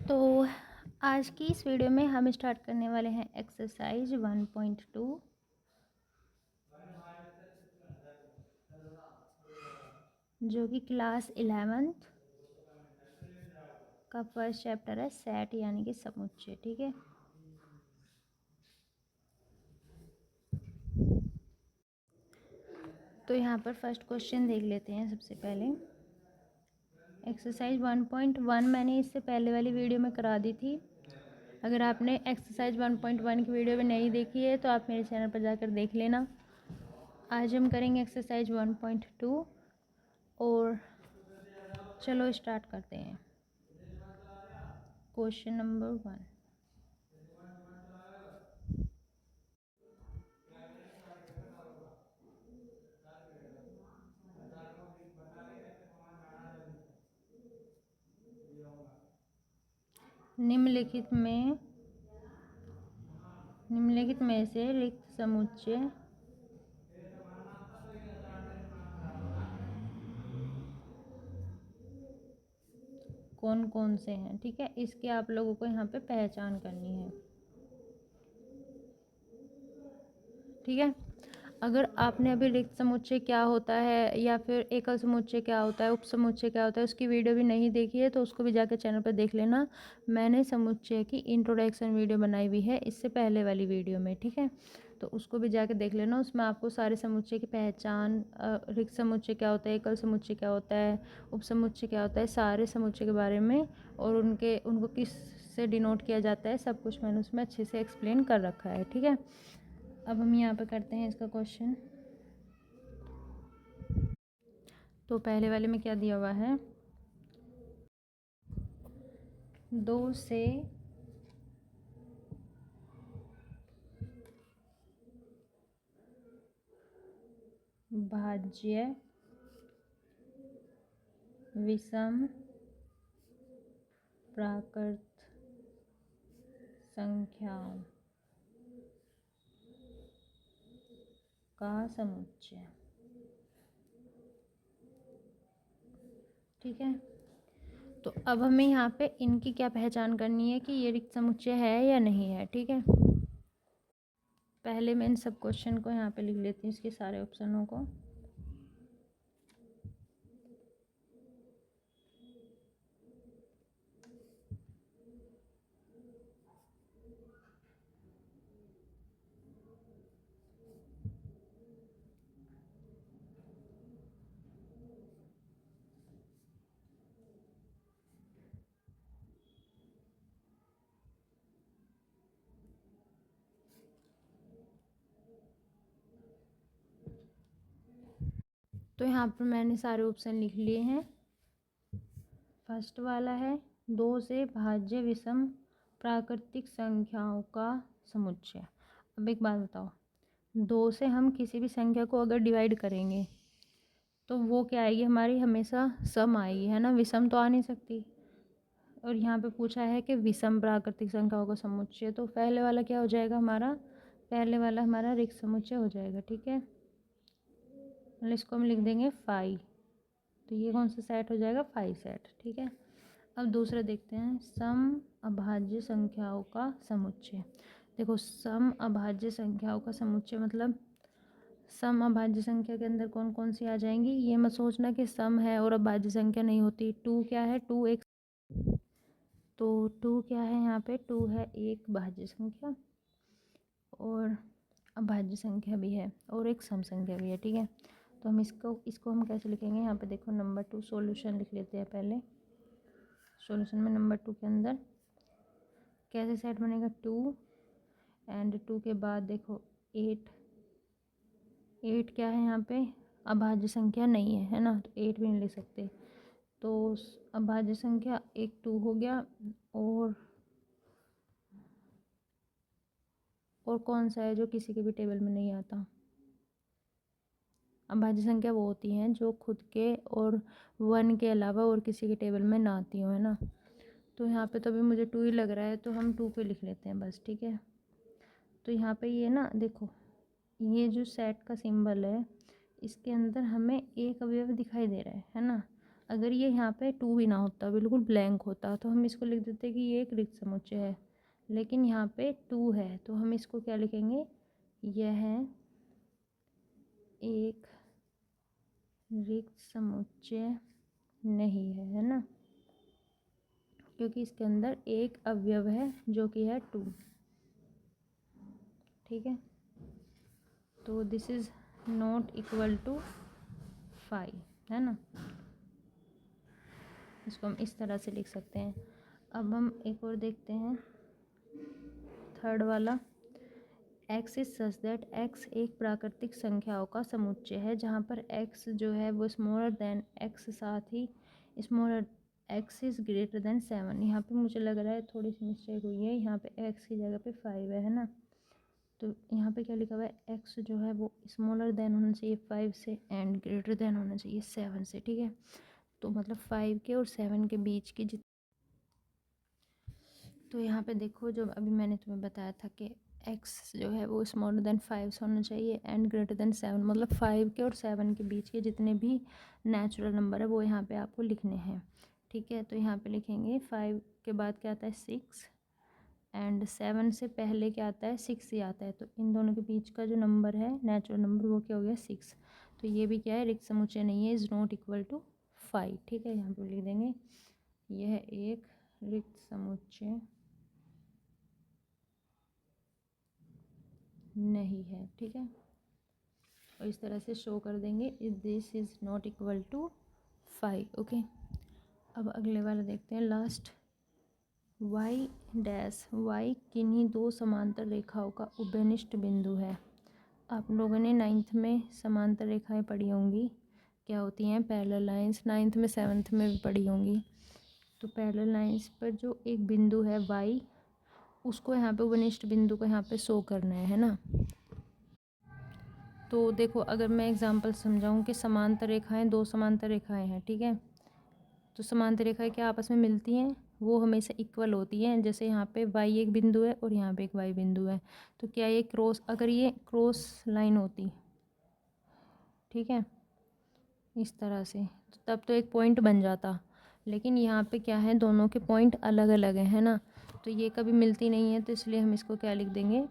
तो आज की इस वीडियो में हम स्टार्ट करने वाले हैं एक्सरसाइज 1.2 जो कि क्लास 11th का फर्स्ट चैप्टर है सेट यानी कि समुच्चय। ठीक है, तो यहाँ पर फर्स्ट क्वेश्चन देख लेते हैं। सबसे पहले एक्सरसाइज 1.1 मैंने इससे पहले वाली वीडियो में करा दी थी। अगर आपने एक्सरसाइज 1.1 की वीडियो में नहीं देखी है तो आप मेरे चैनल पर जाकर देख लेना। आज हम करेंगे एक्सरसाइज 1.2 और चलो स्टार्ट करते हैं। क्वेश्चन नंबर 1, निम्नलिखित में से रिक्त समुच्चय कौन कौन से हैं। ठीक है, इसके आप लोगों को यहाँ पे पहचान करनी है। ठीक है, अगर आपने अभी रिक्त समुच्चय क्या होता है या फिर एकल समुच्चय क्या होता है, उप समुच्चय क्या होता है, उसकी वीडियो भी नहीं देखी है तो उसको भी जाकर चैनल पर देख लेना। मैंने समुच्चय की इंट्रोडक्शन वीडियो बनाई हुई है इससे पहले वाली वीडियो में। ठीक है, तो उसको भी जाकर देख लेना। उसमें आपको सारे समुच्चय की पहचान, रिक्त समुच्चय क्या होता है, एकल समुच्चय क्या होता है, उप समुच्चय क्या होता है, सारे समुच्चय के बारे में और उनको किस से डिनोट किया जाता है, सब कुछ मैंने उसमें अच्छे से एक्सप्लेन कर रखा है। ठीक है, अब हम यहाँ पे करते हैं इसका क्वेश्चन। तो पहले वाले में क्या दिया हुआ है, 2 से भाज्य विषम प्राकृत संख्याओं का समुच्चय। ठीक है, तो अब हमें यहाँ पे इनकी क्या पहचान करनी है कि ये रिक्त समुच्चय है या नहीं है। ठीक है, पहले मैं इन सब क्वेश्चन को यहाँ पे लिख लेती हूँ, इसके सारे ऑप्शनों को। तो यहाँ पर मैंने सारे ऑप्शन लिख लिए हैं। फर्स्ट वाला है 2 से भाज्य विषम प्राकृतिक संख्याओं का समुच्चय। अब एक बात बताओ, 2 से हम किसी भी संख्या को अगर डिवाइड करेंगे तो वो क्या आएगी हमारी, हमेशा सम आएगी, है ना, विषम तो आ नहीं सकती। और यहाँ पे पूछा है कि विषम प्राकृतिक संख्याओं का समुच्चय, तो पहले वाला क्या हो जाएगा हमारा, पहले वाला हमारा रिक्त समुच्चय हो जाएगा। ठीक है, मतलब इसको हम लिख देंगे 5। तो ये कौन सा सेट हो जाएगा, 5 सेट। ठीक है, अब दूसरा देखते हैं, सम अभाज्य संख्याओं का समुच्चय। देखो, सम अभाज्य संख्याओं का समुच्चय मतलब सम अभाज्य संख्या के अंदर कौन कौन सी आ जाएंगी। ये मत सोचना कि सम है और अभाज्य संख्या नहीं होती। 2 क्या है, 2 एक, तो 2 क्या है यहाँ पे, 2 है एक भाज्य संख्या और अभाज्य संख्या भी है और एक सम संख्या भी है। ठीक है, तो हम इसको हम कैसे लिखेंगे, यहाँ पे देखो नंबर 2 सॉल्यूशन लिख लेते हैं पहले। सॉल्यूशन में नंबर 2 के अंदर कैसे सेट बनेगा, 2 एंड 2 के बाद देखो 8। 8 क्या है यहाँ पे, अभाज्य संख्या नहीं है ना, तो 8 भी नहीं लिख सकते। तो अभाज्य संख्या एक 2 हो गया और कौन सा है जो किसी के भी टेबल में नहीं आता। अभाज्य संख्या वो होती हैं जो खुद के और 1 के अलावा और किसी के टेबल में ना आती हो, है ना। तो यहाँ पे तो अभी मुझे 2 ही लग रहा है तो हम 2 पे लिख लेते हैं बस। ठीक है, तो यहाँ पे ये ना देखो, ये जो सेट का सिंबल है इसके अंदर हमें एक अवयव दिखाई दे रहा है ना। अगर ये यहाँ पे 2 भी ना होता, बिल्कुल ब्लैंक होता, तो हम इसको लिख देते कि ये एक रिक्त समुच्चय है। लेकिन यहाँ पे 2 है, तो हम इसको क्या लिखेंगे, यह है एक रिक्त समुच्चय नहीं है ना, क्योंकि इसके अंदर एक अवयव है जो कि है 2। ठीक है, तो this is not equal to 5, है ना। इसको हम इस तरह से लिख सकते हैं। अब हम एक और देखते हैं, थर्ड वाला, x is such that x एक प्राकृतिक संख्याओं का समुच्चय है जहाँ पर x जो है वो स्मॉलर देन x, साथ ही smaller x is greater than 7। यहाँ पे मुझे लग रहा है थोड़ी सी मिस्टेक हुई है, यहाँ पे x की जगह पे 5 है ना। तो यहाँ पे क्या लिखा हुआ है, x जो है वो स्मॉलर देन होना चाहिए 5 से एंड ग्रेटर देन होना चाहिए 7 से। ठीक है, तो मतलब 5 के और 7 के बीच की तो यहाँ पे देखो, जो अभी मैंने तुम्हें बताया था कि x जो है वो स्मॉलर देन 5 से होना चाहिए एंड ग्रेटर देन 7, मतलब 5 के और 7 के बीच के जितने भी नेचुरल नंबर है वो यहाँ पे आपको लिखने हैं। ठीक है, तो यहाँ पे लिखेंगे 5 के बाद क्या आता है 6 एंड 7 से पहले क्या आता है 6 ही आता है, तो इन दोनों के बीच का जो नंबर है नेचुरल नंबर वो क्या हो गया 6। तो ये भी क्या है, रिक्त समुच्चय नहीं है, इज़ नॉट इक्वल टू 5। ठीक है, यहाँ पे लिख देंगे यह एक रिक्त समुच्चय नहीं है। ठीक है, और इस तरह से शो कर देंगे if this is not equal to 5। Okay, अब अगले वाला देखते हैं, लास्ट, y डैश y किन्हीं दो समांतर रेखाओं का उभयनिष्ठ बिंदु है। आप लोगों ने 9th में समांतर रेखाएं पढ़ी होंगी, क्या होती हैं, पैरेलल लाइंस। 9th में 7th में भी पढ़ी होंगी। तो पैरेलल लाइंस पर जो एक बिंदु है y, उसको यहाँ पे उभयनिष्ठ बिंदु को यहाँ पे शो करना है ना। तो देखो, अगर मैं एग्जांपल समझाऊं कि समांतर रेखाएं, दो समांतर रेखाएं हैं, ठीक है, तो समांतर रेखाएं क्या आपस में मिलती हैं, वो हमेशा इक्वल होती हैं। जैसे यहाँ पे y एक बिंदु है और यहाँ पे एक y बिंदु है, तो क्या ये क्रॉस, अगर ये क्रॉस लाइन होती, ठीक है, इस तरह से, तो तब तो एक पॉइंट बन जाता। लेकिन यहाँ पे क्या है, दोनों के पॉइंट अलग अलग हैं, है ना, तो ये कभी मिलती नहीं है, तो इसलिए हम इसको क्या लिख देंगे,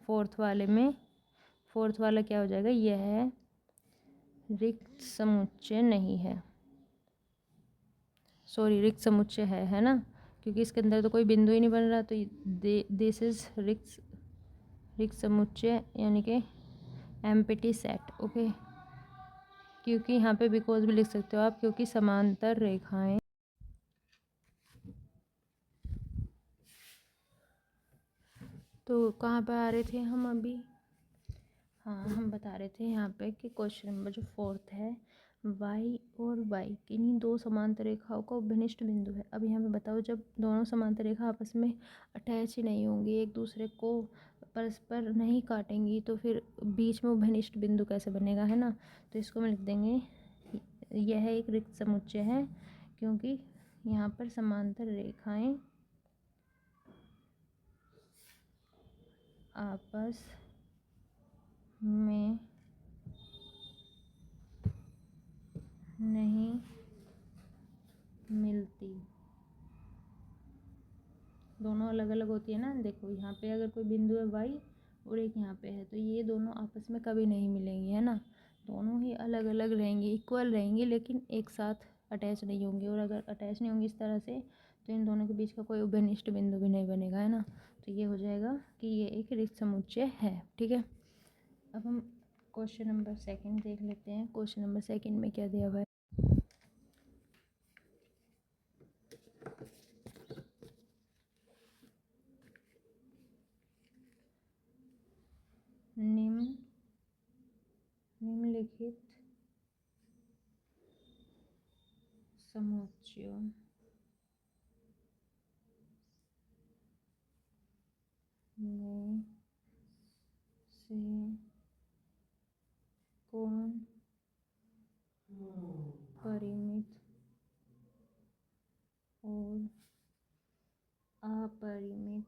फोर्थ वाले में, फोर्थ वाला क्या हो जाएगा, यह रिक्त समुच्चय नहीं है, सॉरी रिक्त समुच्चय है ना, क्योंकि इसके अंदर तो कोई बिंदु ही नहीं बन रहा, तो दिस इज रिक्त समुच्चय यानी कि एम्प्टी सेट। ओके, क्योंकि यहाँ पे बिकॉज भी लिख सकते हो आप, क्योंकि समांतर रेखाएं, तो कहाँ पर आ रहे थे हम अभी, हाँ हम बता रहे थे यहाँ पे कि क्वेश्चन नंबर जो फोर्थ है, y और y किन्हीं दो समांतर रेखाओं का उभयनिष्ठ बिंदु है। अब यहाँ पे बताओ, जब दोनों समांतर रेखा आपस में अटैच ही नहीं होंगी, एक दूसरे को परस्पर नहीं काटेंगी, तो फिर बीच में उभयनिष्ठ बिंदु कैसे बनेगा, है ना। तो इसको हम लिख देंगे यह एक रिक्त समुच्चय है, क्योंकि यहाँ पर समांतर रेखाएं आपस में नहीं मिलती, दोनों अलग अलग होती है ना। देखो यहाँ पे अगर कोई बिंदु है y और एक यहाँ पे है, तो ये दोनों आपस में कभी नहीं मिलेंगी, है ना, दोनों ही अलग अलग रहेंगी, इक्वल रहेंगी, लेकिन एक साथ अटैच नहीं होंगी। और अगर अटैच नहीं होंगी इस तरह से, तो इन दोनों के बीच का कोई उभयनिष्ठ बिंदु भी नहीं बनेगा, है ना। तो ये हो जाएगा कि ये एक रिक्त समुच्चय है। ठीक है, अब हम क्वेश्चन नंबर सेकंड देख लेते हैं। क्वेश्चन नंबर सेकंड में क्या दिया हुआ है, निम्नलिखित समुच्चयों में से कौन परिमित और अपरिमित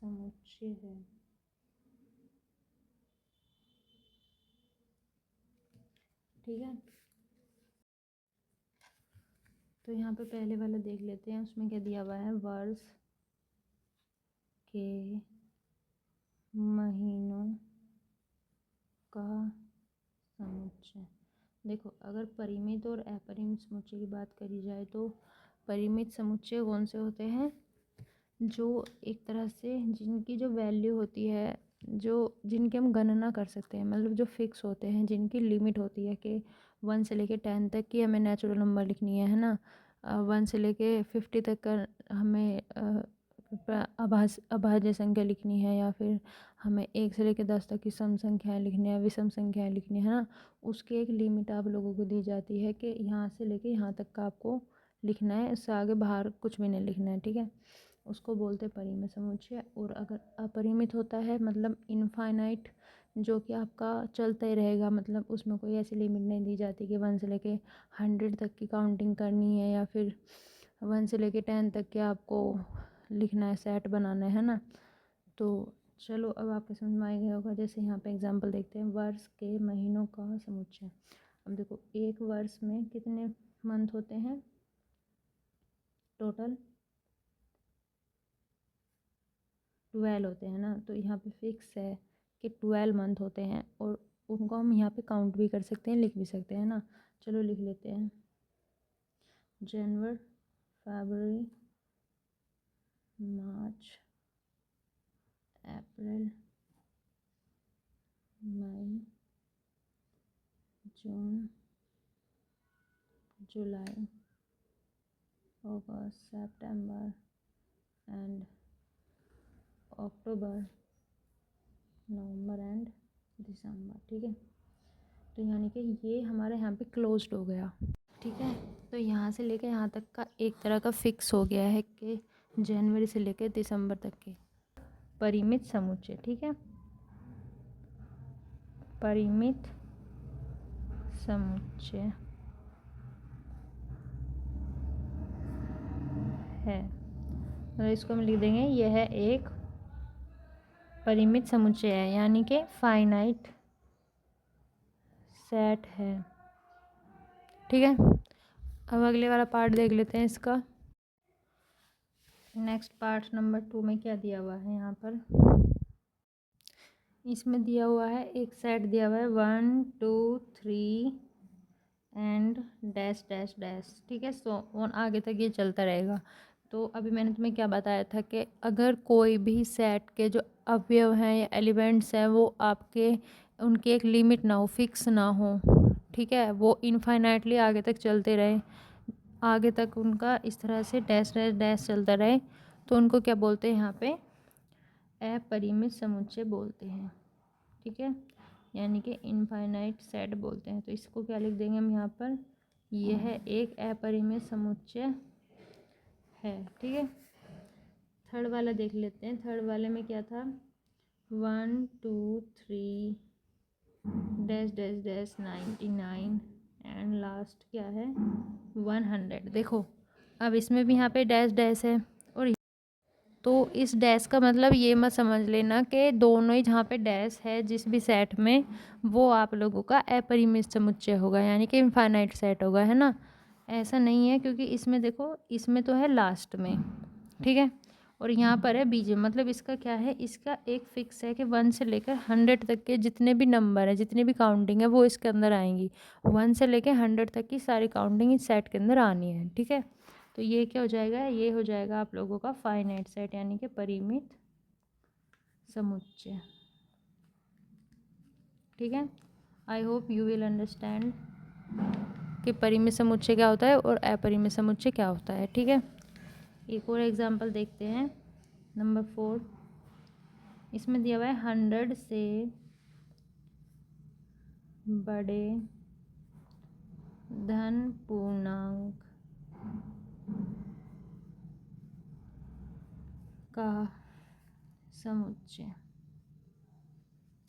समुच्चय है। ठीक है। तो यहाँ पे पहले वाला देख लेते हैं, उसमें क्या दिया हुआ है, वर्ष के महीनों का समुच्चय। देखो, अगर परिमित और अपरिमित समुच्चय की बात करी जाए तो परिमित समुच्चय कौन से होते हैं, जो एक तरह से जिनकी जो वैल्यू होती है, जो जिनकी हम गणना कर सकते हैं, मतलब जो फिक्स होते हैं, जिनकी लिमिट होती है कि 1 से लेके 10 तक की हमें नेचुरल नंबर लिखनी है ना, 1 से लेके 50 तक का हमें अभाज्य संख्या लिखनी है, या फिर हमें 1 से लेके 10 तक की सम संख्याएं लिखनी है, विषम संख्याएं लिखनी है ना, उसकी एक लिमिट आप लोगों को दी जाती है कि यहाँ से लेके यहाँ तक का आपको लिखना है, इससे आगे बाहर कुछ भी नहीं लिखना है। ठीक है, उसको बोलते हैं परिमित समुच्चय। और अगर अपरिमित होता है, मतलब इनफाइनाइट, जो कि आपका चलता ही रहेगा, मतलब उसमें कोई ऐसी लिमिट नहीं दी जाती कि 1 से लेके 100 तक की काउंटिंग करनी है, या फिर 1 से लेके 10 तक के आपको लिखना है, सेट बनाना है ना। तो चलो, अब आपके समझ में आ गया होगा। जैसे यहाँ पे एग्जांपल देखते हैं, वर्ष के महीनों का समुच्चय। अब देखो, एक वर्ष में कितने मंथ होते हैं टोटल, 12 होते हैं ना। तो यहाँ पे फिक्स है कि 12 मंथ होते हैं, और उनको हम यहाँ पे काउंट भी कर सकते हैं, लिख भी सकते हैं ना। चलो लिख लेते हैं, जनवरी, फरवरी, मार्च, अप्रैल, मई, जून, जुलाई, अगस्त, सितंबर एंड अक्टूबर, नवंबर एंड दिसंबर। ठीक है, तो यानी कि ये हमारे यहाँ पे क्लोज्ड हो गया। ठीक है, तो यहाँ से लेकर यहाँ तक का एक तरह का फिक्स हो गया है कि जनवरी से लेकर दिसंबर तक के परिमित समुच्चय। ठीक है, परिमित समुच्चय है, तो इसको हम लिख देंगे, यह है एक परिमित समुच्चय है, यानी कि फाइनाइट सेट है। ठीक है, अब अगले वाला पार्ट देख लेते हैं इसका। नेक्स्ट पार्ट नंबर 2 में क्या दिया हुआ है, यहाँ पर इसमें दिया हुआ है, एक सेट दिया हुआ है 1 2 3 एंड डैश डैश डैश। ठीक है, सो ऑन आगे तक ये चलता रहेगा। तो अभी मैंने तुम्हें क्या बताया था कि अगर कोई भी सेट के जो अवयव हैं या एलिमेंट्स हैं, वो आपके उनकी एक लिमिट ना हो, फिक्स ना हो, ठीक है, वो इनफाइनाइटली आगे तक चलते रहे, आगे तक उनका इस तरह से डैश डैश डैश चलता रहे, तो उनको क्या बोलते हैं, यहाँ पे अपरिमित समुच्चय बोलते हैं। ठीक है, यानी कि इनफाइनाइट सेट बोलते हैं। तो इसको क्या लिख देंगे हम यहाँ पर, यह एक अपरिमित समुच्चय है। ठीक है, थर्ड वाला देख लेते हैं। थर्ड वाले में क्या था, 1 2 3 dash dash dash 99 and last क्या है 100। देखो, अब इसमें भी यहाँ पे डैश डैश है, और तो इस डैश का मतलब ये मत समझ लेना कि दोनों ही जहाँ पे डैश है जिस भी सेट में, वो आप लोगों का अपरिमित समुच्चय होगा, यानी कि इनफाइनाइट सेट होगा, है ना। ऐसा नहीं है, क्योंकि इसमें देखो, इसमें तो है लास्ट में, ठीक है, और यहाँ पर है बीच में। मतलब इसका क्या है, इसका एक फिक्स है कि 1 से लेकर 100 तक के जितने भी नंबर है, जितनी भी काउंटिंग है, वो इसके अंदर आएंगी। 1 से लेकर 100 तक की सारी काउंटिंग इस सेट के अंदर आनी है। ठीक है, तो ये क्या हो जाएगा, ये हो जाएगा आप लोगों का फाइनाइट सेट, यानी कि परिमित समुच्चय। ठीक है, I hope you will understand कि परिमित समुच्चय क्या होता है और अपरिमित समुच्चय क्या होता है। ठीक है, एक और एग्जांपल देखते हैं, नंबर 4। इसमें दिया हुआ है 100 से बड़े धन पूर्णांक का समुच्चय।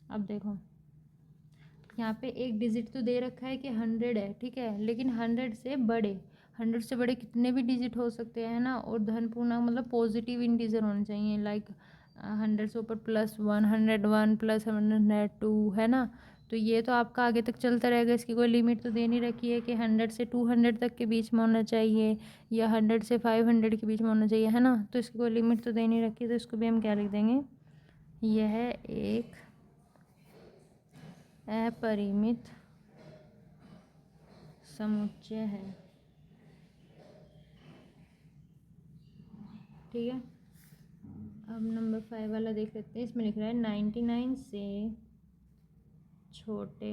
अब देखो, यहाँ पे एक डिजिट तो दे रखा है कि 100 है, ठीक है, लेकिन 100 से बड़े, 100 से बड़े कितने भी डिजिट हो सकते हैं ना, और धन पूर्णांक मतलब पॉजिटिव इंटीजर होने चाहिए, लाइक 100 से ऊपर +1, 101 +102, है ना। तो तो ये तो आपका आगे तक चलता रहेगा, इसकी कोई लिमिट तो दे नहीं रखी है कि 100 से 200 तक के बीच में होना चाहिए या 100 से 500 के बीच में होना चाहिए, है ना। तो इसकी कोई लिमिट तो दे नहीं रखी है, तो इसको भी हम क्या लिख देंगे, यह एक अपरिमित समुच्चय है। ठीक है, अब नंबर 5 वाला देख लेते हैं। इसमें लिख रहा है 99 से छोटे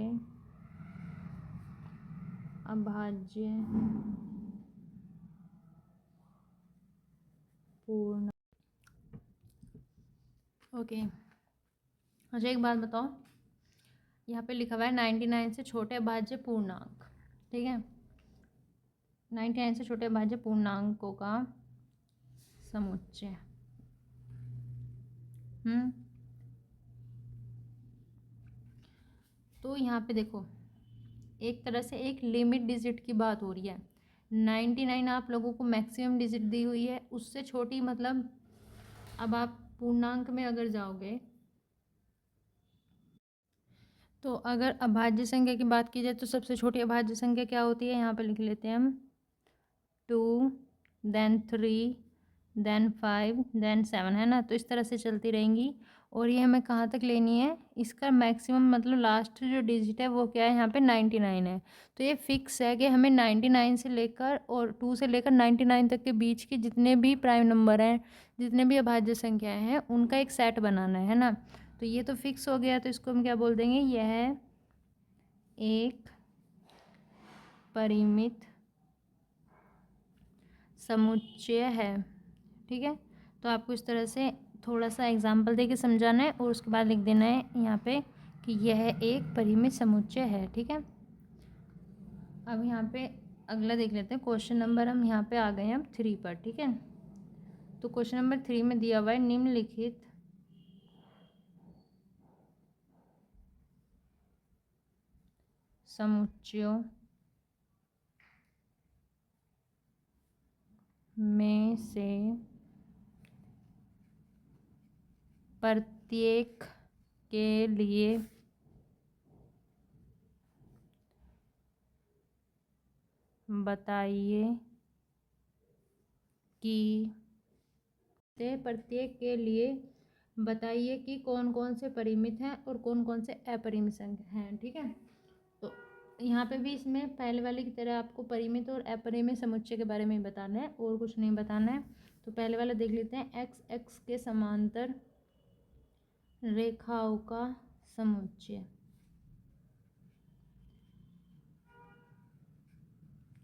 अभाज्य पूर्ण। ओके, अच्छा एक बात बताओ, यहाँ पे लिखा हुआ है 99 से छोटे अभाज्य पूर्णांक। ठीक है, 99 से छोटे अभाज्य पूर्णांकों का समुच्चय। तो यहाँ पे देखो, एक तरह से एक लिमिट डिजिट की बात हो रही है। 99 आप लोगों को मैक्सिमम डिजिट दी हुई है, उससे छोटी मतलब अब आप पूर्णांक में अगर जाओगे तो अगर अभाज्य संख्या की बात की जाए तो सबसे छोटी अभाज्य संख्या क्या होती है, यहाँ पे लिख लेते हैं हम 2, देन 3, देन 5, देन 7, है ना। तो इस तरह से चलती रहेंगी और ये हमें कहाँ तक लेनी है, इसका मैक्सिमम मतलब लास्ट जो डिजिट है वो क्या है, यहाँ पे 99 है। तो ये फिक्स है कि हमें 99 से लेकर और 2 से लेकर 99 तक के बीच के जितने भी प्राइम नंबर हैं, जितने भी अभाज्य संख्याएं हैं, उनका एक सेट बनाना है ना। तो ये तो फिक्स हो गया, तो इसको हम क्या बोल देंगे, यह एक परिमित समुच्चय है। ठीक है, तो आपको इस तरह से थोड़ा सा एग्जाम्पल देके समझाना है और उसके बाद लिख देना है यहाँ पे कि यह एक परिमित समुच्चय है। ठीक है, अब यहाँ पे अगला देख लेते हैं। क्वेश्चन नंबर हम यहाँ पे आ गए हैं अब 3 पर। ठीक है, तो क्वेश्चन नंबर 3 में दिया हुआ है निम्नलिखित समुच्चयों में से प्रत्येक के लिए बताइए कि कौन कौन से परिमित हैं और कौन कौन से अपरिमित संख्या हैं। ठीक है, तो यहाँ पे भी इसमें पहले वाले की तरह आपको परिमित और अपरिमित समुच्चय के बारे में बताना है और कुछ नहीं बताना है। तो पहले वाला देख लेते हैं, एक्स एक्स के समांतर रेखाओं का समुच्चय।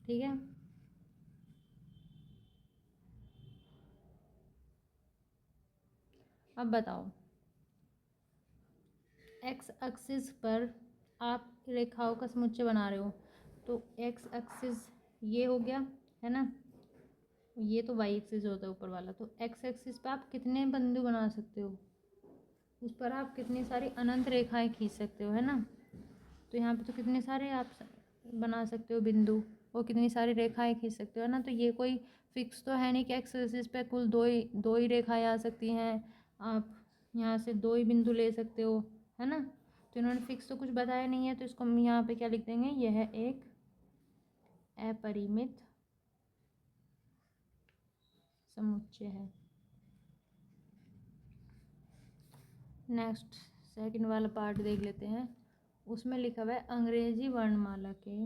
ठीक है, अब बताओ, एक्स एक्सिस पर आप रेखाओं का समुच्चय बना रहे हो, तो एक्स एक्सिस ये हो गया, है ना। ये तो वाई एक्सिस होता है ऊपर वाला। तो एक्स एक्सिस पे आप कितने बिंदु बना सकते हो, उस पर आप कितनी सारी अनंत रेखाएं खींच सकते हो, है ना। तो यहाँ पे तो कितने सारे आप बना सकते हो बिंदु और कितनी सारी रेखाएं खींच सकते हो, है ना। तो ये कोई फिक्स तो है नहीं कि एक्स एक्सिस पे कुल दो ही रेखाएं आ सकती हैं, आप यहाँ से 2 ही बिंदु ले सकते हो, है ना। तो इन्होंने फिक्स तो कुछ बताया नहीं है, तो इसको हम यहाँ पे क्या लिख देंगे, यह एक अपरिमित समुच्चय है। नेक्स्ट सेकंड वाला पार्ट देख लेते हैं। उसमें लिखा हुआ है अंग्रेजी वर्णमाला के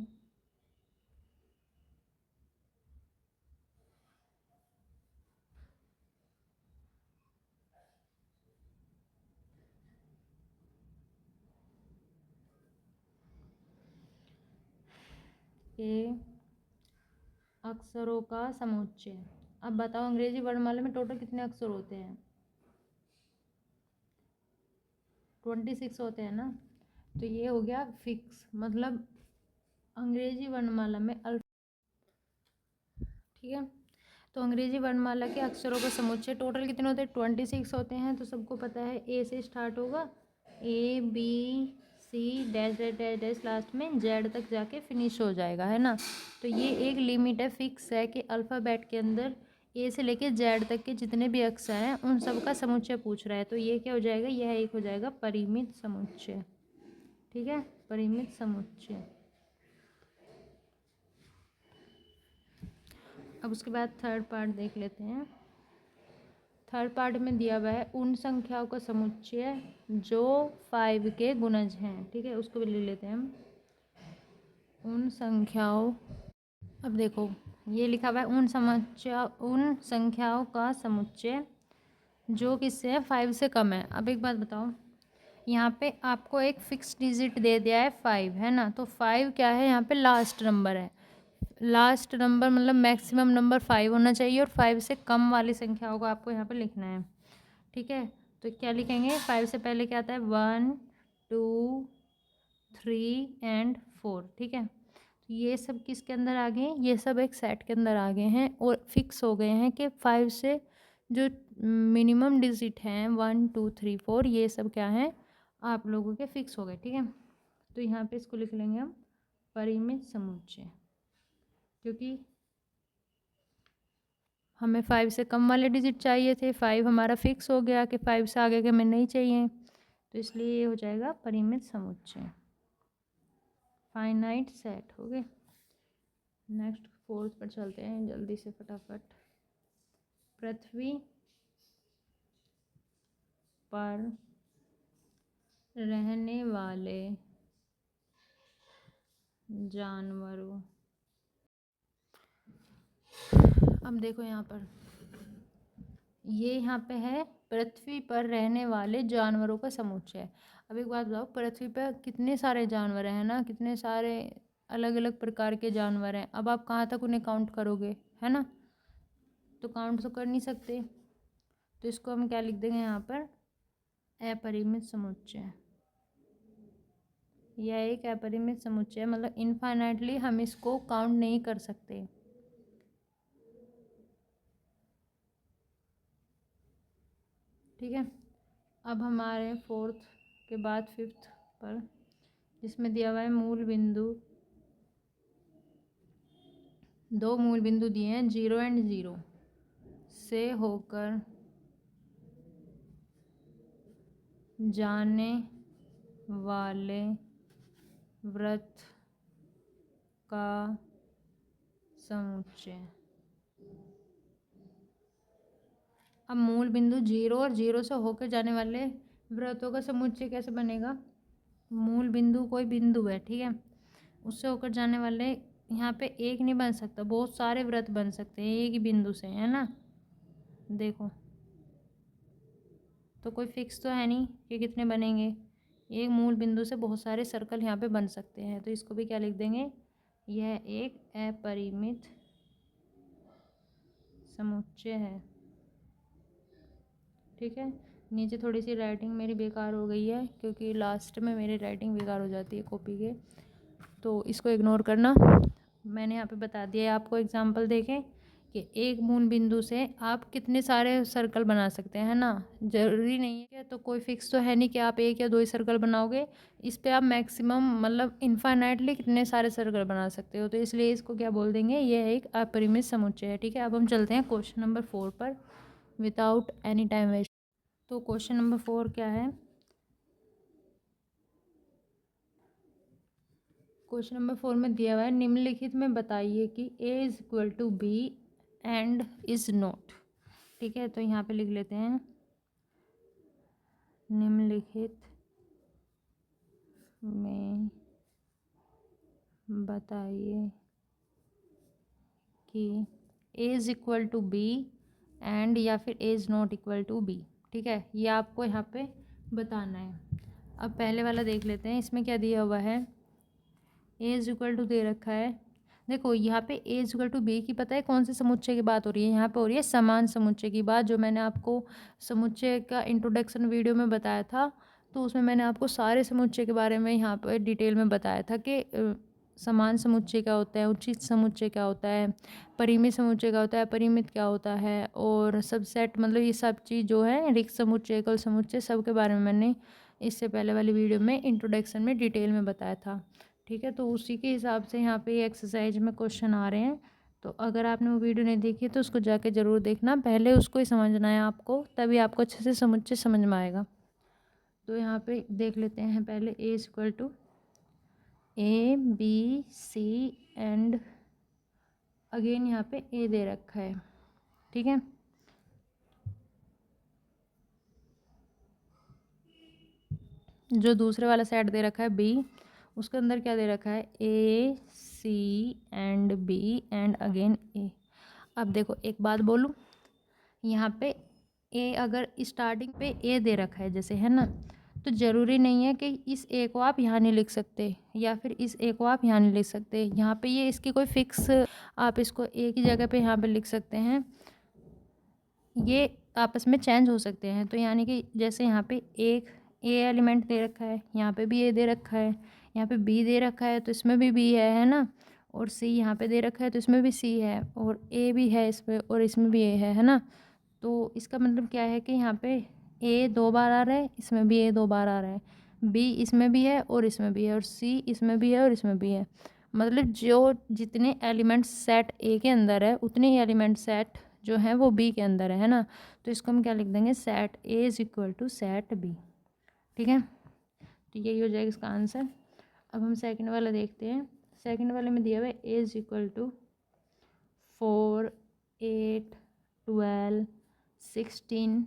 अक्षरों का समुच्चय। अब बताओ अंग्रेजी वर्णमाला में टोटल कितने अक्षर होते हैं, 26 होते हैं ना। तो ये हो गया फिक्स, मतलब अंग्रेजी वर्णमाला में ठीक है, तो अंग्रेजी वर्णमाला के अक्षरों का समुच्चय टोटल कितने होते हैं, 26 होते हैं। तो सबको पता है ए से स्टार्ट होगा, A B C dash dash dash dash, last में जेड तक जाके फिनिश हो जाएगा, है ना। तो ये एक लिमिट है, फिक्स है कि अल्फ़ाबेट के अंदर ए से लेके जेड तक के जितने भी अक्षर हैं उन सब का समुच्चय पूछ रहा है। तो ये क्या हो जाएगा, यह एक हो जाएगा परिमित समुच्चय। ठीक है, परिमित समुच्चय। अब उसके बाद थर्ड पार्ट देख लेते हैं। थर्ड पार्ट में दिया हुआ है उन संख्याओं का समुच्चय जो 5 के गुणज हैं। ठीक है, उसको भी ले लेते हैं हम। उन संख्याओं, अब देखो ये लिखा हुआ है उन संख्याओं का समुच्चय जो किससे है, 5 से कम है। अब एक बात बताओ, यहाँ पे आपको एक फिक्स डिजिट दे दिया है 5, है ना। तो 5 क्या है, यहाँ पे लास्ट नंबर है। लास्ट नंबर मतलब मैक्सिमम नंबर 5 होना चाहिए और 5 से कम वाली संख्याओं को आपको यहाँ पे लिखना है। ठीक है, तो क्या लिखेंगे, 5 से पहले क्या आता है, 1 2 3 एंड 4। ठीक है, तो ये सब किसके अंदर आ गए, ये सब एक सेट के अंदर आ गए हैं और फिक्स हो गए हैं कि 5 से जो मिनिमम डिजिट हैं 1 2 3 4, ये सब क्या है, आप लोगों के फिक्स हो गए। ठीक है, तो यहाँ पे इसको लिख लेंगे हम परिमित समुच्चय, क्योंकि हमें 5 से कम वाले डिजिट चाहिए थे, 5 हमारा फिक्स हो गया कि 5 से आगे के हमें नहीं चाहिए, तो इसलिए ये हो जाएगा परिमित समुच्चय, फाइनाइट सेट। हो गए, नेक्स्ट फोर्थ पर चलते हैं जल्दी से फटाफट। पृथ्वी पर रहने वाले जानवरों, अब देखो यहाँ पर ये यहाँ पे है पृथ्वी पर रहने वाले जानवरों का समुच्चय। अब एक बात बताओ, पृथ्वी पर कितने सारे जानवर हैं ना, कितने सारे अलग अलग प्रकार के जानवर हैं। अब आप कहाँ तक उन्हें काउंट करोगे, है ना, तो काउंट तो कर नहीं सकते, तो इसको हम क्या लिख देंगे यहाँ पर, अपरिमित समुच्चय। यह एक अपरिमित समुच्चय, मतलब इनफाइनाइटली हम इसको काउंट नहीं कर सकते। ठीक है, अब हमारे फोर्थ के बाद फिफ्थ पर, जिसमें दिया हुआ है मूल बिंदु, 2 मूल बिंदु दिए हैं 0 एंड 0 से होकर जाने वाले वृत्त का समुच्चय। अब मूल बिंदु 0 और 0 से होकर जाने वाले वृत्तों का समुच्चय कैसे बनेगा, मूल बिंदु कोई बिंदु है, ठीक है, उससे होकर जाने वाले, यहाँ पे एक नहीं बन सकता, बहुत सारे वृत्त बन सकते हैं एक ही बिंदु से, है ना। देखो तो कोई फिक्स तो है नहीं कि कितने बनेंगे, एक मूल बिंदु से बहुत सारे सर्कल यहाँ पे बन सकते हैं, तो इसको भी क्या लिख देंगे, यह एक अपरिमित समुच्चय है। ठीक है, नीचे थोड़ी सी राइटिंग मेरी बेकार हो गई है क्योंकि लास्ट में मेरी राइटिंग बेकार हो जाती है कॉपी के, तो इसको इग्नोर करना। मैंने यहाँ पे बता दिया है आपको एग्जांपल देके कि एक मूल बिंदु से आप कितने सारे सर्कल बना सकते हैं, है ना। ज़रूरी नहीं है, तो कोई फिक्स तो है नहीं कि आप एक या 2 ही सर्कल बनाओगे, इस पे आप मैक्सिमम मतलब इनफाइनाइटली कितने सारे सर्कल बना सकते हो, तो इसलिए इसको क्या बोल देंगे, ये एक अपरिमित समुच्चय है। ठीक है, अब हम चलते हैं क्वेश्चन नंबर 4 पर विदाउट एनी टाइम वेस्ट। तो क्वेश्चन नंबर 4 क्या है, क्वेश्चन नंबर 4 में दिया हुआ है निम्नलिखित में बताइए कि a is equal to B and is not. ठीक है, तो यहाँ पे लिख लेते हैं निम्नलिखित में बताइए कि a is equal to B and या फिर a is not equal to B. ठीक है, ये आपको यहाँ पे बताना है। अब पहले वाला देख लेते हैं, इसमें क्या दिया हुआ है, ए इज इक्वल टू दे रखा है। देखो यहाँ पे ए इज इक्वल टू बी की पता है कौन से समुच्चय की बात हो रही है, यहाँ पे हो रही है समान समुच्चय की बात, जो मैंने आपको समुच्चय का इंट्रोडक्शन वीडियो में बताया था, तो उसमें मैंने आपको सारे समुच्चय के बारे में यहाँ पर डिटेल में बताया था कि समान समुच्चय क्या होता है, उचित समुच्चय क्या होता है, परिमित समुच्चय क्या होता है, परिमित क्या होता है, और सबसेट, मतलब ये सब चीज़ जो है, रिक्त समुच्चय, एकल समुच्चय, सब के बारे में मैंने इससे पहले वाली वीडियो में इंट्रोडक्शन में डिटेल में बताया था। ठीक है, तो उसी के हिसाब से यहाँ पे एक्सरसाइज में क्वेश्चन आ रहे हैं, तो अगर आपने वो वीडियो नहीं देखी तो उसको जाके ज़रूर देखना, पहले उसको ही समझना है आपको, तभी आपको अच्छे से समुच्चय समझ में आएगा। तो यहाँ पे देख लेते हैं पहले a is equal to A B C and again यहाँ पे ए दे रखा है, ठीक है। जो दूसरे वाला सेट दे रखा है बी, उसके अंदर क्या दे रखा है, ए सी एंड बी एंड अगेन ए। अब देखो एक बात बोलूँ, यहाँ पे ए अगर स्टार्टिंग पे ए दे रखा है जैसे, है ना, तो ज़रूरी नहीं है कि इस ए को आप यहाँ नहीं लिख सकते या फिर इस ए को आप यहाँ नहीं लिख सकते। यहाँ पे ये इसकी कोई फिक्स, आप इसको ए की जगह पे यहाँ पे लिख सकते हैं, ये आपस में चेंज हो सकते हैं। तो यानी कि जैसे यहाँ पे एक ए एलिमेंट दे रखा है, यहाँ पे भी ए दे रखा है, यहाँ पे बी दे रखा है तो इसमें भी बी है ना, और सी यहाँ पे दे रखा है तो इसमें भी सी है, और ए भी है इसमें और इसमें भी ए है ना। तो इसका मतलब क्या है कि यहाँ पे ए 2 बार आ रहा है, इसमें भी ए 2 बार आ रहा है, बी इसमें भी है और इसमें भी है, और सी इसमें भी है और इसमें भी है। मतलब जो जितने एलिमेंट्स सेट ए के अंदर है उतने ही एलिमेंट सेट जो हैं वो बी के अंदर है ना। तो इसको हम क्या लिख देंगे, set A is equal to set B, ठीक है। तो यही हो जाएगा इसका आंसर। अब हम सेकंड वाला देखते हैं। सेकंड वाले में दिया हुआ है A is equal to 4 8 12 16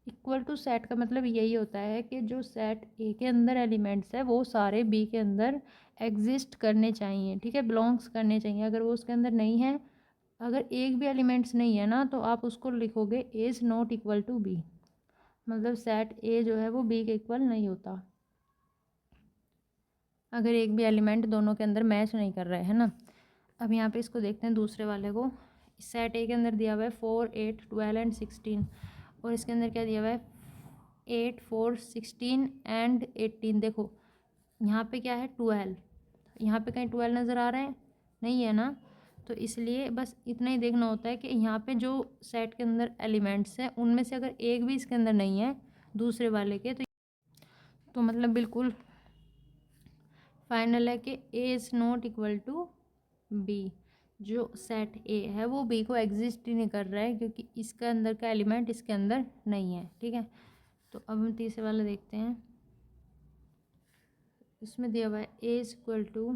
equal to set का मतलब यही होता है कि जो सेट ए के अंदर एलिमेंट्स है वो सारे बी के अंदर एग्जिस्ट करने चाहिए, ठीक है, बिलोंग्स करने चाहिए। अगर वो उसके अंदर नहीं है, अगर एक भी एलिमेंट्स नहीं है ना, तो आप उसको लिखोगे A is not equal to B, मतलब सेट ए जो है वो बी के इक्वल नहीं होता अगर एक भी एलिमेंट दोनों के अंदर मैच नहीं कर रहा है ना। अब यहाँ पे इसको देखते हैं दूसरे वाले को। सेट ए के अंदर दिया हुआ है 4 8 12 एंड 16, और इसके अंदर क्या दिया हुआ है 8 4 16 एंड 18। देखो यहाँ पे क्या है 12, यहाँ पे कहीं 12 नज़र आ रहा है, नहीं है ना। तो इसलिए बस इतना ही देखना होता है कि यहाँ पे जो सेट के अंदर एलिमेंट्स हैं उनमें से अगर एक भी इसके अंदर नहीं है दूसरे वाले के, तो मतलब बिल्कुल फाइनल है कि A is not equal to B. जो सेट ए है वो बी को एग्जिस्ट ही नहीं कर रहा है क्योंकि इसके अंदर का एलिमेंट इसके अंदर नहीं है, ठीक है। तो अब हम तीसरे वाला देखते हैं। इसमें दिया हुआ है A is equal to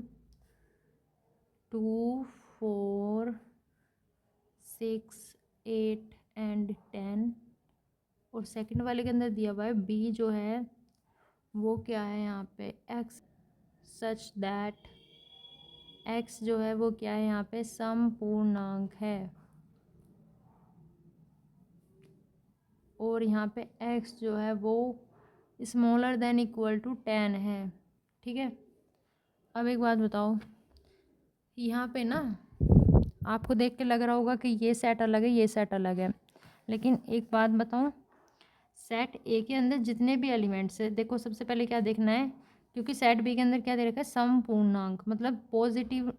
2 4 6 8 and 10, और सेकंड वाले के अंदर दिया हुआ है बी जो है वो क्या है यहाँ पे एक्स, सच दैट एक्स जो है वो क्या है यहाँ पे समपूर्णांक है, और यहाँ पे एक्स जो है वो स्मॉलर देन इक्वल टू 10 है, ठीक है। अब एक बात बताओ, यहाँ पे ना आपको देख के लग रहा होगा कि ये सेट अलग है ये सेट अलग है, लेकिन एक बात बताऊँ, सेट ए के अंदर जितने भी एलिमेंट्स है, देखो सबसे पहले क्या देखना है, क्योंकि सेट बी के अंदर क्या दे रखा है समपूर्णांक, मतलब पॉजिटिव,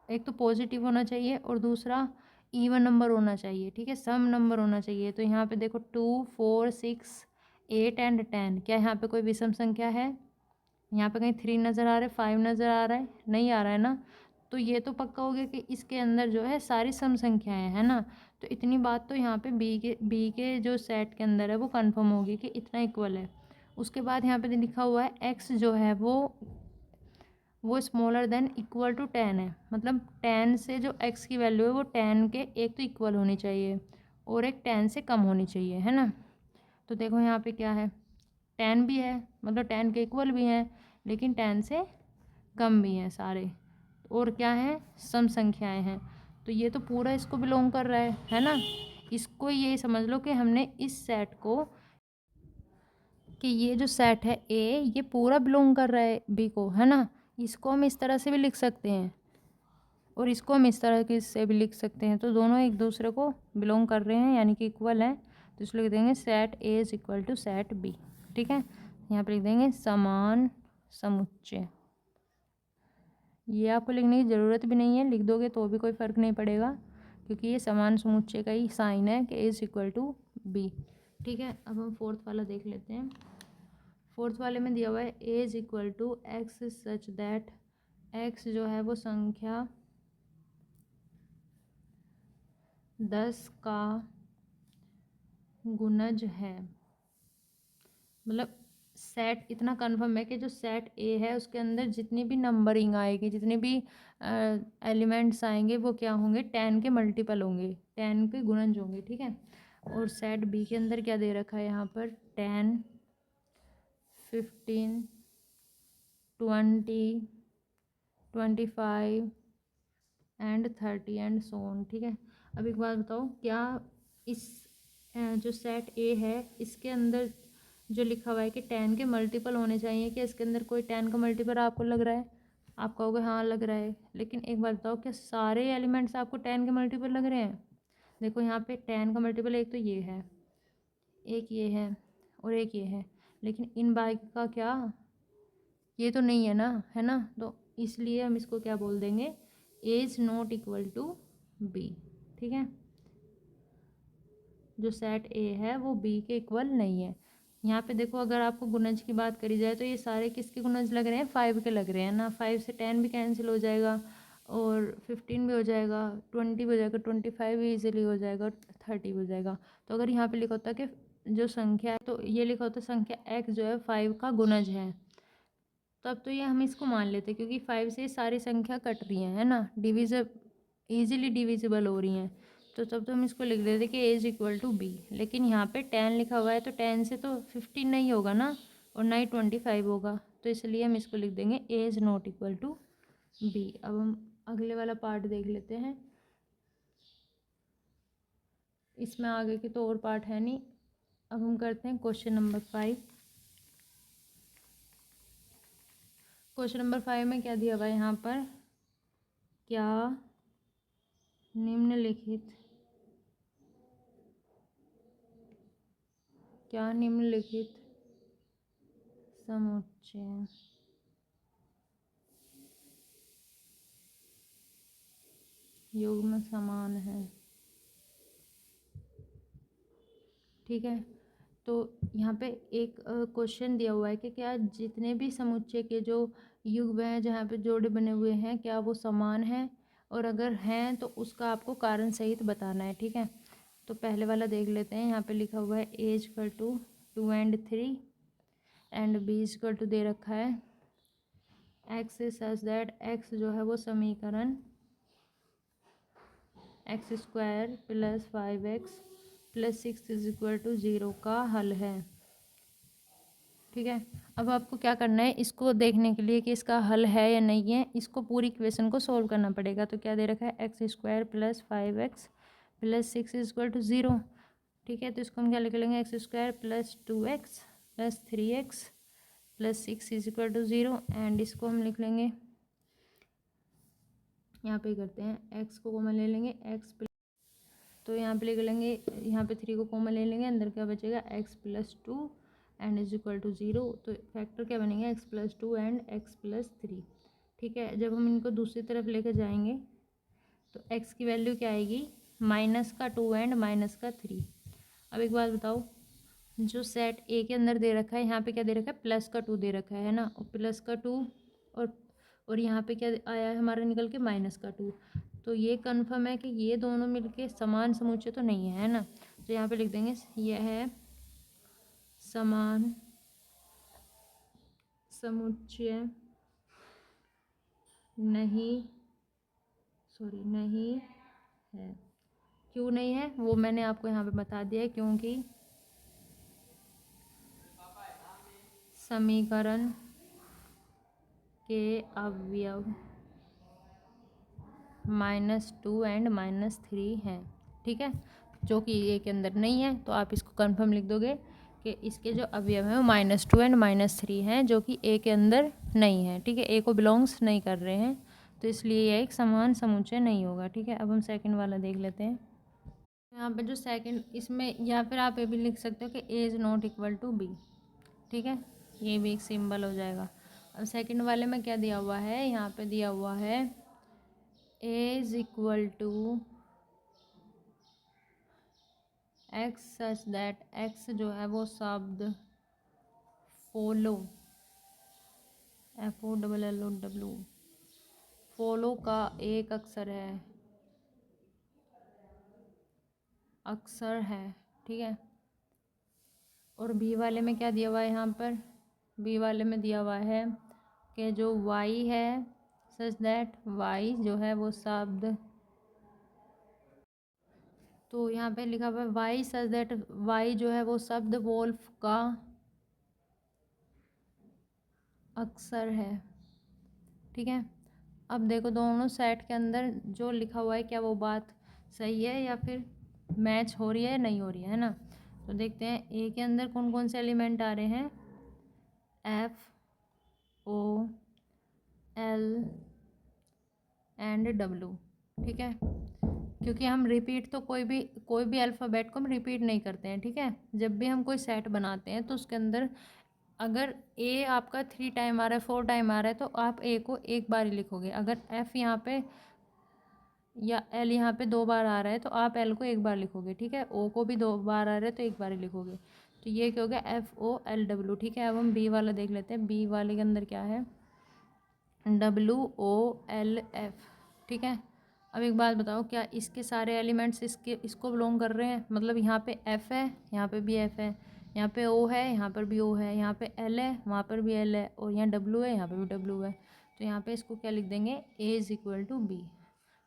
एक तो पॉजिटिव होना चाहिए और दूसरा इवन नंबर होना चाहिए, ठीक है, सम नंबर होना चाहिए। तो यहाँ पे देखो 2 4 6 8 एंड 10, क्या यहाँ पे कोई विषम संख्या है, यहाँ पे कहीं 3 नज़र आ रहा है 5 नज़र आ रहा है, नहीं आ रहा है ना। तो ये तो पक्का हो गया कि इसके अंदर जो है सारी सम संख्याएं है ना। तो इतनी बात तो यहाँ पे बी के जो सेट के अंदर है वो कंफर्म होगी कि इतना इक्वल है। उसके बाद यहाँ पे लिखा हुआ है एक्स जो है वो स्मॉलर देन इक्वल टू 10 है, मतलब 10 से जो एक्स की वैल्यू है वो 10 के एक तो इक्वल होनी चाहिए और एक 10 से कम होनी चाहिए, है ना। तो देखो यहाँ पे क्या है 10 भी है, मतलब 10 के इक्वल भी हैं, लेकिन 10 से कम भी हैं सारे, और क्या है सम संख्याएं हैं। तो ये तो पूरा इसको बिलोंग कर रहा है ना। इसको ये समझ लो कि हमने इस सेट को, कि ये जो सेट है ए ये पूरा बिलोंग कर रहा है बी को, है ना। इसको हम इस तरह से भी लिख सकते हैं और इसको हम इस तरह के से भी लिख सकते हैं, तो दोनों एक दूसरे को बिलोंग कर रहे हैं यानी कि इक्वल हैं। तो इसलिए लिख देंगे set A is equal to set B, ठीक है। यहाँ पर लिख देंगे समान समुच्चय। ये आपको लिखने की ज़रूरत भी नहीं है, लिख दोगे तो भी कोई फ़र्क नहीं पड़ेगा क्योंकि ये समान समुच्चय का ही साइन है कि ए इज इक्वल टू बी, ठीक है। अब हम फोर्थ वाला देख लेते हैं। फोर्थ वाले में दिया हुआ है A is equal to x such that x जो है वो संख्या 10 का गुणज है, मतलब सेट इतना कंफर्म है कि जो सेट ए है उसके अंदर जितनी भी नंबरिंग आएगी, जितने भी एलिमेंट्स आएंगे वो क्या होंगे, 10 के मल्टीपल होंगे, 10 के गुणज होंगे, ठीक है। और सेट बी के अंदर क्या दे रखा है यहाँ पर, 10, 15, 20, 25 एंड 30 एंड सो ऑन, ठीक है। अब एक बात बताओ, क्या इस जो सेट ए है इसके अंदर जो लिखा हुआ है कि 10 के मल्टीपल होने चाहिए, क्या इसके अंदर कोई 10 का मल्टीपल आपको लग रहा है? आप कहोगे हाँ लग रहा है, लेकिन एक बात बताओ, क्या सारे एलिमेंट्स आपको 10 के मल्टीपल लग रहे हैं? देखो यहाँ पे 10 का मल्टीपल एक तो ये है, एक ये है और एक ये है, लेकिन इन बाकी का क्या, ये तो नहीं है ना, है ना। तो इसलिए हम इसको क्या बोल देंगे, A is not equal to B, ठीक है। जो सेट ए है वो बी के इक्वल नहीं है। यहाँ पे देखो, अगर आपको गुणज की बात करी जाए तो ये सारे किसके गुणज लग रहे हैं, 5 के लग रहे हैं ना। 5 से 10 भी कैंसिल हो जाएगा और 15 भी हो जाएगा, 20 भी हो जाएगा, 25 भी ईजिली हो जाएगा और 30 भी हो जाएगा। तो अगर यहाँ पे लिखा होता कि जो संख्या है, तो ये लिखा होता संख्या x जो है 5 का गुणज है, तो अब तो ये हम इसको मान लेते क्योंकि 5 से सारी संख्या कट रही है ना, ईजिली डिविजिबल हो रही हैं। तो तब तो हम इसको लिख देते कि ए इज इक्वल टू बी। लेकिन यहाँ पे 10 लिखा हुआ है तो 10 से तो 15 नहीं होगा ना, और ना ही 25 होगा, तो इसलिए हम इसको लिख देंगे A is not equal to B. अब हम अगले वाला पार्ट देख लेते हैं। इसमें आगे के तो और पार्ट है नहीं। अब हम करते हैं क्वेश्चन नंबर 5। क्वेश्चन नंबर 5 में क्या दिया हुआ है यहाँ पर, क्या निम्नलिखित समुच्चय युग्म समान है, ठीक है। तो यहाँ पे एक क्वेश्चन दिया हुआ है कि क्या जितने भी समुच्चय के जो युग्म हैं जहाँ पे जोड़े बने हुए हैं क्या वो समान हैं, और अगर हैं तो उसका आपको कारण सहित बताना है, ठीक है। तो पहले वाला देख लेते हैं। यहाँ पे लिखा हुआ है A equal to 2 and 3 and B equal to दे रखा है x is such that x जो है वो समीकरण x square plus 5x plus 6 is equal to 0 का हल है, ठीक है। अब आपको क्या करना है, इसको देखने के लिए कि इसका हल है या नहीं है, इसको पूरी इक्वेशन को सोल्व करना पड़ेगा। तो क्या दे रखा है, x square plus 5x plus 6 is equal to 0, ठीक है। तो इसको हम क्या लिख लेंगे, x square plus 2x plus 3x plus 6 is equal to 0, and इसको हम लिख लेंगे, यहाँ पे करते हैं एक्स को कॉमन ले लेंगे, एक्स, तो यहाँ पे लिख लेंगे, यहाँ पे 3 को कॉमन ले लेंगे, अंदर क्या बचेगा x plus 2 and is equal to 0। तो फैक्टर क्या बनेंगे, x plus 2 and x plus 3, ठीक है। जब हम इनको दूसरी तरफ लेकर जाएंगे तो एक्स की वैल्यू क्या आएगी, माइनस का 2 एंड माइनस का 3। अब एक बात बताओ, जो सेट ए के अंदर दे रखा है, यहाँ पे क्या दे रखा है, प्लस का 2 दे रखा है ना, और प्लस का 2 और यहाँ पे क्या आया है हमारा निकल के, माइनस का 2। तो ये कन्फर्म है कि ये दोनों मिलके समान समुच्चय तो नहीं है ना। तो यहाँ पे लिख देंगे यह है समान समुच्चय नहीं है। क्यों नहीं है वो मैंने आपको यहाँ पे बता दिया है, क्योंकि समीकरण के अवयव -2 एंड -3 हैं, ठीक है, जो कि ए के अंदर नहीं है। तो आप इसको कंफर्म लिख दोगे कि इसके जो अवयव हैं वो -2 एंड -3 हैं, जो कि ए के अंदर नहीं है, ठीक है, ए को बिलोंग्स नहीं कर रहे हैं, तो इसलिए यह एक समान समुच्चय नहीं होगा, ठीक है। अब हम सेकंड वाला देख लेते हैं। यहाँ पे जो सेकंड, इसमें या फिर आप ये भी लिख सकते हो कि A is not equal to B, ठीक है, ये भी एक सिंबल हो जाएगा। अब सेकंड वाले में क्या दिया हुआ है, यहाँ पे दिया हुआ है A is equal to x such that x जो है वो शब्द फॉलो, FOLLOW, फॉलो का एक अक्षर है, ठीक है। और बी वाले में क्या दिया हुआ है यहाँ पर, बी वाले में दिया हुआ है कि जो y है सच दैट y जो है वो शब्द, तो यहाँ पे लिखा हुआ है वाई सच दैट वाई जो है वो शब्द वोल्फ का अक्षर है। ठीक है, अब देखो दोनों सेट के अंदर जो लिखा हुआ है क्या वो बात सही है या फिर मैच हो रही है या नहीं हो रही है ना। तो देखते हैं ए के अंदर कौन कौन से एलिमेंट आ रहे हैं, F O L and W. ठीक है, क्योंकि हम रिपीट तो कोई भी अल्फ़ाबेट को हम रिपीट नहीं करते हैं। ठीक है, जब भी हम कोई सेट बनाते हैं तो उसके अंदर अगर ए आपका 3 टाइम आ रहा है 4 टाइम आ रहा है तो आप ए को एक बार ही लिखोगे। अगर एफ़ यहाँ पे या एल यहाँ पे 2 बार आ रहा है तो आप एल को एक बार लिखोगे। ठीक है, ओ को भी 2 बार आ रहा है तो एक बार ही लिखोगे। तो ये क्या हो गया, एफ ओ एल डब्लू। ठीक है, अब हम बी वाला देख लेते हैं। बी वाले के अंदर क्या है, डब्लू ओ एल एफ। ठीक है, अब एक बात बताओ, क्या इसके सारे एलिमेंट्स इसको बिलोंग कर रहे हैं? मतलब यहाँ पे एफ़ है, यहाँ पे भी एफ़ है, यहाँ पे ओ है, यहाँ पर भी ओ है, यहाँ पे एल है, वहाँ पर भी एल है, और यहाँ डब्लू है, यहाँ पे भी डब्लू है। तो यहाँ पे इसको क्या लिख देंगे, A is equal to B.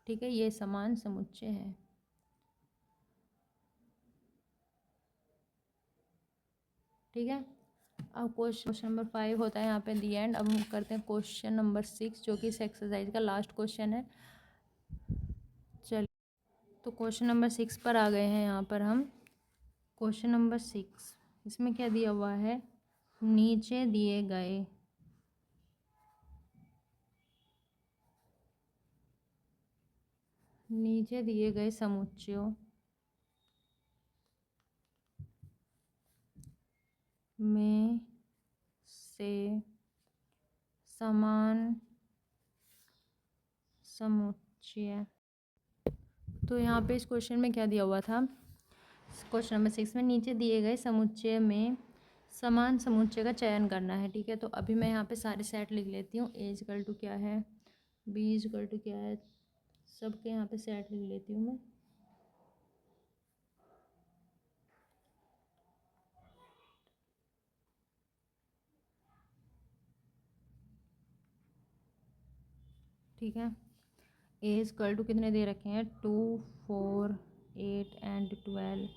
ठीक है, ये समान समुच्चय है। ठीक है, अब क्वेश्चन नंबर 5 होता है यहाँ पे दी एंड। अब हम करते हैं क्वेश्चन नंबर 6 जो कि इस एक्सरसाइज का लास्ट क्वेश्चन है। चलिए, तो क्वेश्चन नंबर 6 पर आ गए हैं यहाँ पर हम। क्वेश्चन नंबर 6, इसमें क्या दिया हुआ है, नीचे दिए गए समुच्चयों में से समान समुच्चय। तो यहाँ पे इस क्वेश्चन में क्या दिया हुआ था, क्वेश्चन नंबर 6 में नीचे दिए गए समुच्चय में समान समुच्चय का चयन करना है। ठीक है, तो अभी मैं यहाँ पे सारे सेट लिख लेती हूँ। ए इक्वल टू क्या है, बी इक्वल टू क्या है, सबके यहाँ पे सेट लिख लेती हूँ मैं। ठीक है, ए इक्वल टू कितने दे रखे हैं, 2 4 8 एंड 12।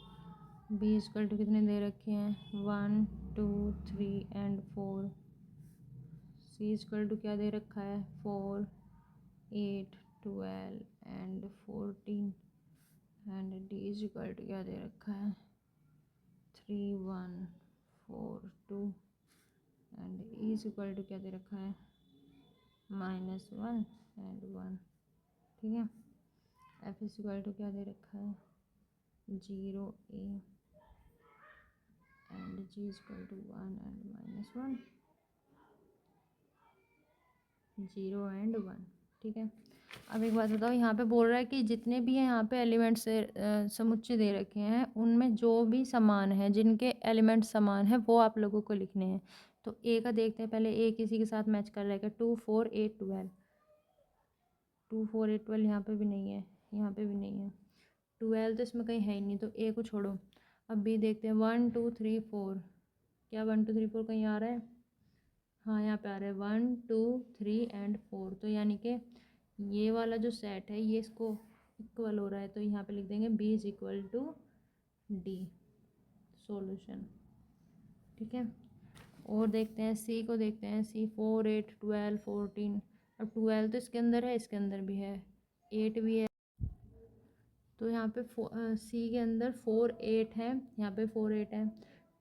बी इक्वल टू कितने दे रखे हैं, 1 2 3 एंड 4। सी इक्वल टू क्या दे रखा है, 4 8 12 and 14। And D equal to क्या दे रखा है, 3 1 4 2 एंड ई इक्वल टू क्या दे रखा है, -1 एंड 1। ठीक है, एफ इक्वल टू क्या दे रखा है, 0 A and G equal to 1 and -1, 0 and 1। ठीक है, अब एक बात बताओ, यहाँ पे बोल रहा है कि जितने भी हैं यहाँ पे एलिमेंट्स समुच्चय दे रखे हैं उनमें जो भी समान है, जिनके एलिमेंट समान है वो आप लोगों को लिखने हैं। तो ए का देखते हैं पहले, ए किसी के साथ मैच कर रहा है क्या, 2 4 8 12। 2 4 8 12 यहाँ पे भी नहीं है, यहाँ पे भी नहीं है, 12 तो इसमें कहीं है ही नहीं, तो ए को छोड़ो। अब बी देखते हैं, 1 2 3 4। क्या 1 2 3 4 कहीं आ रहा है, हाँ यहाँ पे आ रहा है 1 2 3 एंड 4। तो यानी कि ये वाला जो सेट है ये इसको इक्वल हो रहा है, तो यहाँ पे लिख देंगे B is equal to D, solution. ठीक है, और देखते हैं सी को, देखते हैं सी, 4 8 12 14। अब 12 तो इसके अंदर है, इसके अंदर भी है, 8 भी है, तो यहाँ पे सी के अंदर 4 8 है, यहाँ पे 4 8 है,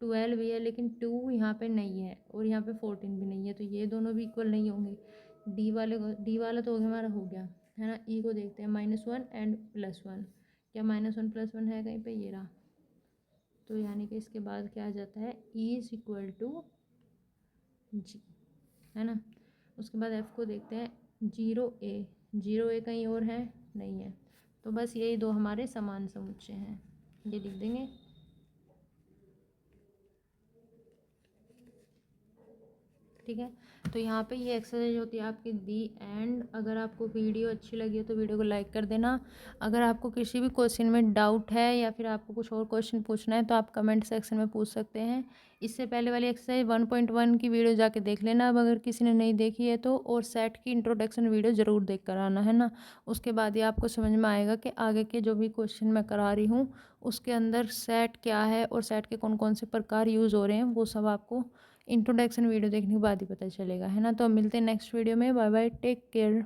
12 भी है लेकिन 2 यहाँ पे नहीं है, और यहाँ पे 14 भी नहीं है, तो ये दोनों भी इक्वल नहीं होंगे। डी वाला तो हमारा हो गया है ना। ई को देखते हैं, -1 एंड +1। क्या -1 +1 है कहीं पे, ये रहा। तो यानी कि इसके बाद क्या आ जाता है, ई इज इक्वल टू जी, है ना। उसके बाद एफ़ को देखते हैं, 0 ए कहीं और है, नहीं है, तो बस यही दो हमारे समान समुच्चय हैं, ये लिख देंगे। ठीक है। तो यहाँ पे ये एक्सरसाइज होती है आपकी दी एंड। अगर आपको वीडियो अच्छी लगी हो तो वीडियो को लाइक कर देना। अगर आपको किसी भी क्वेश्चन में डाउट है या फिर आपको कुछ और क्वेश्चन पूछना है तो आप कमेंट सेक्शन में पूछ सकते हैं। इससे पहले वाली एक्सरसाइज 1.1 की वीडियो जाके देख लेना अब अगर किसी ने नहीं देखी है तो, और सेट की इंट्रोडक्शन वीडियो ज़रूर देख कर आना, है ना। उसके बाद ही आपको समझ में आएगा कि आगे के जो भी क्वेश्चन मैं करा रही हूँ उसके अंदर सेट क्या है और सेट के कौन कौन से प्रकार यूज़ हो रहे हैं, वो सब आपको इंट्रोडक्शन वीडियो देखने के बाद ही पता चलेगा, है ना। तो मिलते हैं नेक्स्ट वीडियो में। Bye bye, take care.